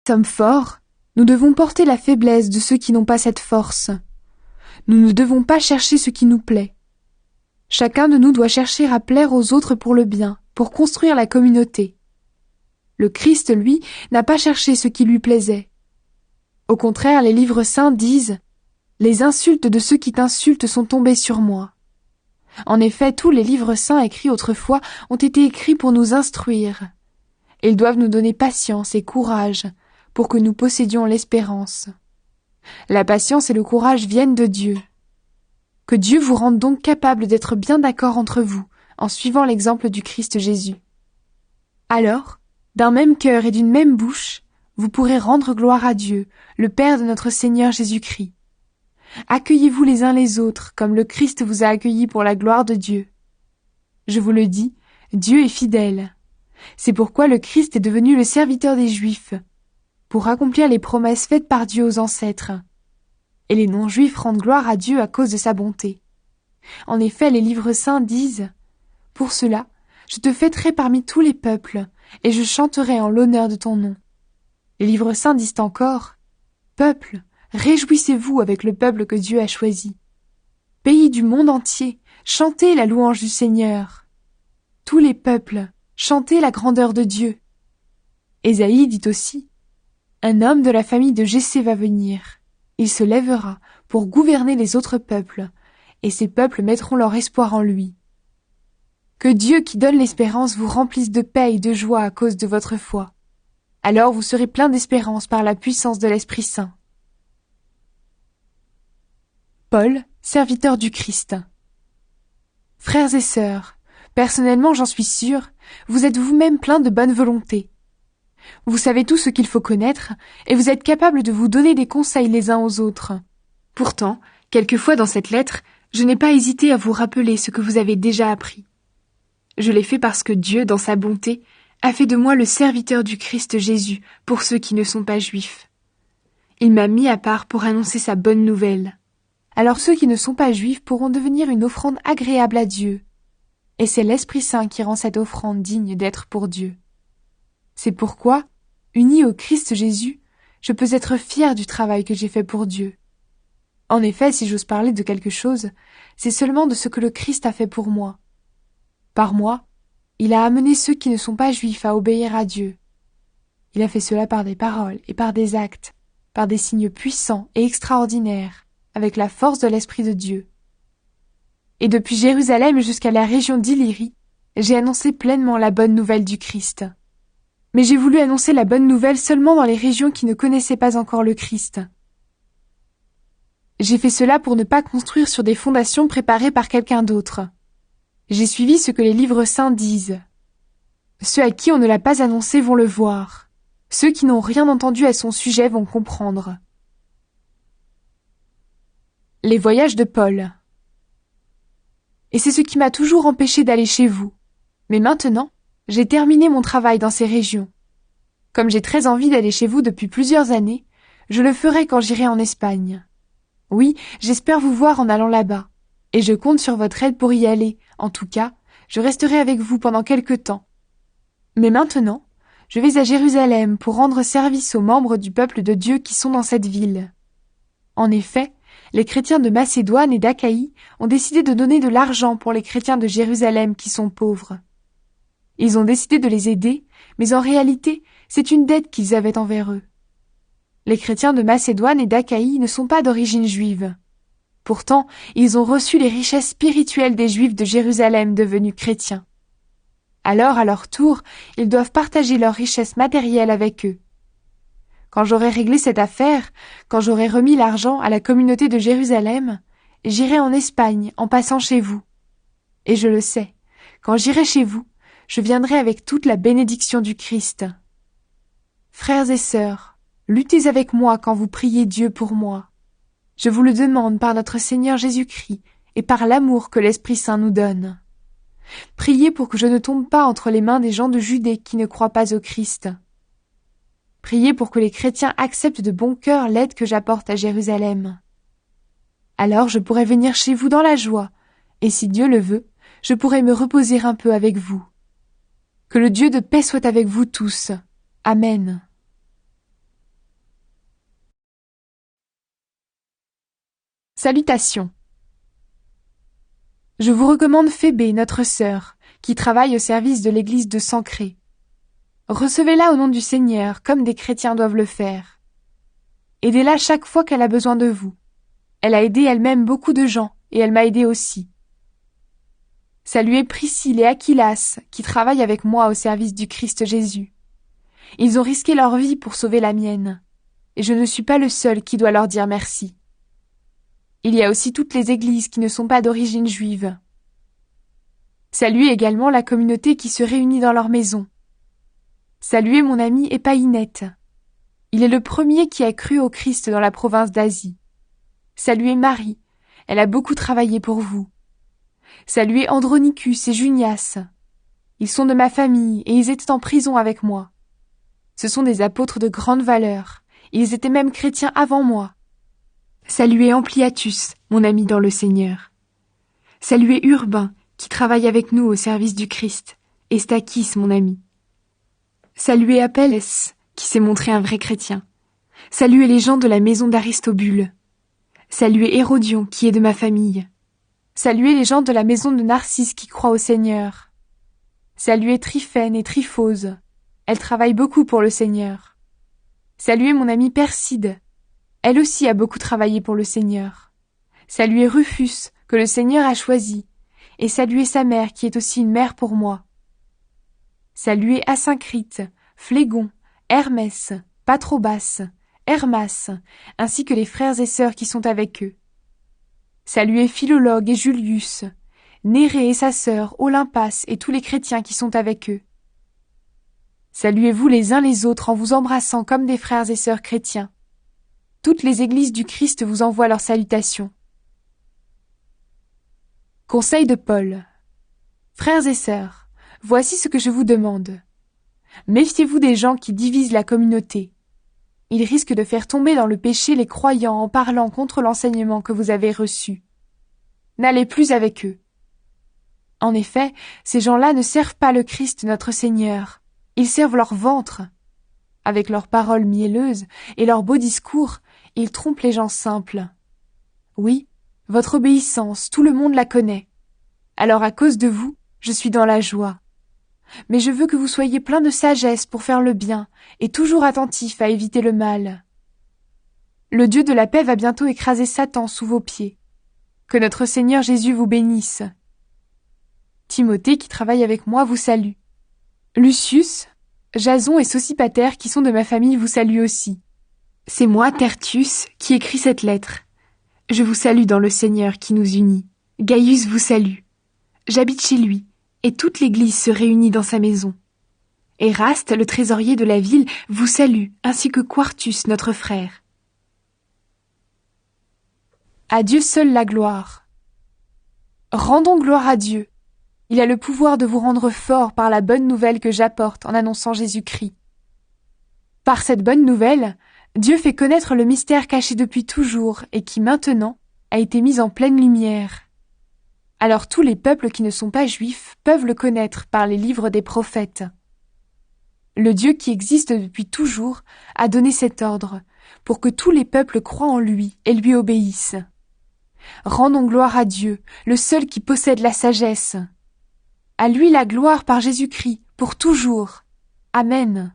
sommes forts, nous devons porter la faiblesse de ceux qui n'ont pas cette force. Nous ne devons pas chercher ce qui nous plaît. Chacun de nous doit chercher à plaire aux autres pour le bien, pour construire la communauté. Le Christ, lui, n'a pas cherché ce qui lui plaisait. Au contraire, les livres saints disent « Les insultes de ceux qui t'insultent sont tombées sur moi ». En effet, tous les livres saints écrits autrefois ont été écrits pour nous instruire. Ils doivent nous donner patience et courage pour que nous possédions l'espérance. La patience et le courage viennent de Dieu. Que Dieu vous rende donc capable d'être bien d'accord entre vous, en suivant l'exemple du Christ Jésus. Alors, d'un même cœur et d'une même bouche, vous pourrez rendre gloire à Dieu, le Père de notre Seigneur Jésus-Christ. Accueillez-vous les uns les autres, comme le Christ vous a accueillis pour la gloire de Dieu. Je vous le dis, Dieu est fidèle. C'est pourquoi le Christ est devenu le serviteur des Juifs, pour accomplir les promesses faites par Dieu aux ancêtres. Et les non-juifs rendent gloire à Dieu à cause de sa bonté. En effet, les livres saints disent « Pour cela, je te fêterai parmi tous les peuples, et je chanterai en l'honneur de ton nom. » Les livres saints disent encore « Peuple, réjouissez-vous avec le peuple que Dieu a choisi. Pays du monde entier, chantez la louange du Seigneur. Tous les peuples, chantez la grandeur de Dieu. » Ésaïe dit aussi « Un homme de la famille de Jessé va venir. Il se lèvera pour gouverner les autres peuples, et ces peuples mettront leur espoir en lui. » Que Dieu qui donne l'espérance vous remplisse de paix et de joie à cause de votre foi. Alors vous serez plein d'espérance par la puissance de l'Esprit Saint. Paul, serviteur du Christ. Frères et sœurs, personnellement j'en suis sûr, vous êtes vous-même pleins de bonne volonté. Vous savez tout ce qu'il faut connaître, et vous êtes capables de vous donner des conseils les uns aux autres. Pourtant, quelquefois dans cette lettre, je n'ai pas hésité à vous rappeler ce que vous avez déjà appris. Je l'ai fait parce que Dieu, dans sa bonté, a fait de moi le serviteur du Christ Jésus pour ceux qui ne sont pas juifs. Il m'a mis à part pour annoncer sa bonne nouvelle. Alors ceux qui ne sont pas juifs pourront devenir une offrande agréable à Dieu. Et c'est l'Esprit Saint qui rend cette offrande digne d'être pour Dieu. C'est pourquoi, uni au Christ Jésus, je peux être fier du travail que j'ai fait pour Dieu. En effet, si j'ose parler de quelque chose, c'est seulement de ce que le Christ a fait pour moi. Par moi, il a amené ceux qui ne sont pas juifs à obéir à Dieu. Il a fait cela par des paroles et par des actes, par des signes puissants et extraordinaires, avec la force de l'Esprit de Dieu. Et depuis Jérusalem jusqu'à la région d'Illyrie, j'ai annoncé pleinement la bonne nouvelle du Christ. Mais j'ai voulu annoncer la bonne nouvelle seulement dans les régions qui ne connaissaient pas encore le Christ. J'ai fait cela pour ne pas construire sur des fondations préparées par quelqu'un d'autre. J'ai suivi ce que les livres saints disent. Ceux à qui on ne l'a pas annoncé vont le voir. Ceux qui n'ont rien entendu à son sujet vont comprendre. Les voyages de Paul. Et c'est ce qui m'a toujours empêché d'aller chez vous. Mais maintenant, j'ai terminé mon travail dans ces régions. Comme j'ai très envie d'aller chez vous depuis plusieurs années, je le ferai quand j'irai en Espagne. Oui, j'espère vous voir en allant là-bas, et je compte sur votre aide pour y aller. En tout cas, je resterai avec vous pendant quelque temps. Mais maintenant, je vais à Jérusalem pour rendre service aux membres du peuple de Dieu qui sont dans cette ville. En effet, les chrétiens de Macédoine et d'Achaïe ont décidé de donner de l'argent pour les chrétiens de Jérusalem qui sont pauvres. Ils ont décidé de les aider, mais en réalité, c'est une dette qu'ils avaient envers eux. Les chrétiens de Macédoine et d'Achaïe ne sont pas d'origine juive. Pourtant, ils ont reçu les richesses spirituelles des Juifs de Jérusalem devenus chrétiens. Alors, à leur tour, ils doivent partager leurs richesses matérielles avec eux. Quand j'aurai réglé cette affaire, quand j'aurai remis l'argent à la communauté de Jérusalem, j'irai en Espagne en passant chez vous. Et je le sais, quand j'irai chez vous, je viendrai avec toute la bénédiction du Christ. Frères et sœurs, luttez avec moi quand vous priez Dieu pour moi. Je vous le demande par notre Seigneur Jésus-Christ et par l'amour que l'Esprit Saint nous donne. Priez pour que je ne tombe pas entre les mains des gens de Judée qui ne croient pas au Christ. Priez pour que les chrétiens acceptent de bon cœur l'aide que j'apporte à Jérusalem. Alors je pourrai venir chez vous dans la joie, et si Dieu le veut, je pourrai me reposer un peu avec vous. Que le Dieu de paix soit avec vous tous. Amen. Salutations. Je vous recommande Phébé, notre sœur, qui travaille au service de l'église de Sancré. Recevez-la au nom du Seigneur, comme des chrétiens doivent le faire. Aidez-la chaque fois qu'elle a besoin de vous. Elle a aidé elle-même beaucoup de gens, et elle m'a aidé aussi. Saluez Priscille et Aquilas, qui travaillent avec moi au service du Christ Jésus. Ils ont risqué leur vie pour sauver la mienne, et je ne suis pas le seul qui doit leur dire merci. Il y a aussi toutes les églises qui ne sont pas d'origine juive. Saluez également la communauté qui se réunit dans leur maison. Saluez mon ami Épaïnette. Il est le premier qui a cru au Christ dans la province d'Asie. Saluez Marie, elle a beaucoup travaillé pour vous. Saluez Andronicus et Junias. Ils sont de ma famille et ils étaient en prison avec moi. Ce sont des apôtres de grande valeur. Ils étaient même chrétiens avant moi. Saluez Ampliatus, mon ami dans le Seigneur. Saluez Urbain, qui travaille avec nous au service du Christ, et Stachys, mon ami. Saluez Apelles, qui s'est montré un vrai chrétien. Saluez les gens de la maison d'Aristobule. Saluez Hérodion, qui est de ma famille. Saluez les gens de la maison de Narcisse qui croient au Seigneur. Saluez Tryphène et Tryphose. Elles travaillent beaucoup pour le Seigneur. Saluez mon amie Perside. Elle aussi a beaucoup travaillé pour le Seigneur. Saluez Rufus, que le Seigneur a choisi, et saluez sa mère qui est aussi une mère pour moi. Saluez Asyncrite, Phlégon, Hermès, Patrobas, Hermas, ainsi que les frères et sœurs qui sont avec eux. Saluez Philologue et Julius, Nérée et sa sœur, Olympas et tous les chrétiens qui sont avec eux. Saluez-vous les uns les autres en vous embrassant comme des frères et sœurs chrétiens. Toutes les églises du Christ vous envoient leurs salutations. Conseil de Paul. Frères et sœurs, voici ce que je vous demande. Méfiez-vous des gens qui divisent la communauté. Ils risquent de faire tomber dans le péché les croyants en parlant contre l'enseignement que vous avez reçu. N'allez plus avec eux. En effet, ces gens-là ne servent pas le Christ notre Seigneur. Ils servent leur ventre. Avec leurs paroles mielleuses et leurs beaux discours, ils trompent les gens simples. Oui, votre obéissance, tout le monde la connaît. Alors à cause de vous, je suis dans la joie. Mais je veux que vous soyez pleins de sagesse pour faire le bien et toujours attentifs à éviter le mal. Le Dieu de la paix va bientôt écraser Satan sous vos pieds. Que notre Seigneur Jésus vous bénisse. Timothée, qui travaille avec moi, vous salue. Lucius, Jason et Sosipater, qui sont de ma famille, vous saluent aussi. C'est moi, Tertius, qui écris cette lettre. Je vous salue dans le Seigneur qui nous unit. Gaius vous salue. J'habite chez lui, et toute l'Église se réunit dans sa maison. Éraste, le trésorier de la ville, vous salue, ainsi que Quartus, notre frère. À Dieu seul la gloire. Rendons gloire à Dieu. Il a le pouvoir de vous rendre forts par la bonne nouvelle que j'apporte en annonçant Jésus-Christ. Par cette bonne nouvelle, Dieu fait connaître le mystère caché depuis toujours et qui maintenant a été mis en pleine lumière. Alors tous les peuples qui ne sont pas juifs peuvent le connaître par les livres des prophètes. Le Dieu qui existe depuis toujours a donné cet ordre pour que tous les peuples croient en lui et lui obéissent. Rendons gloire à Dieu, le seul qui possède la sagesse. À lui la gloire par Jésus-Christ, pour toujours. Amen.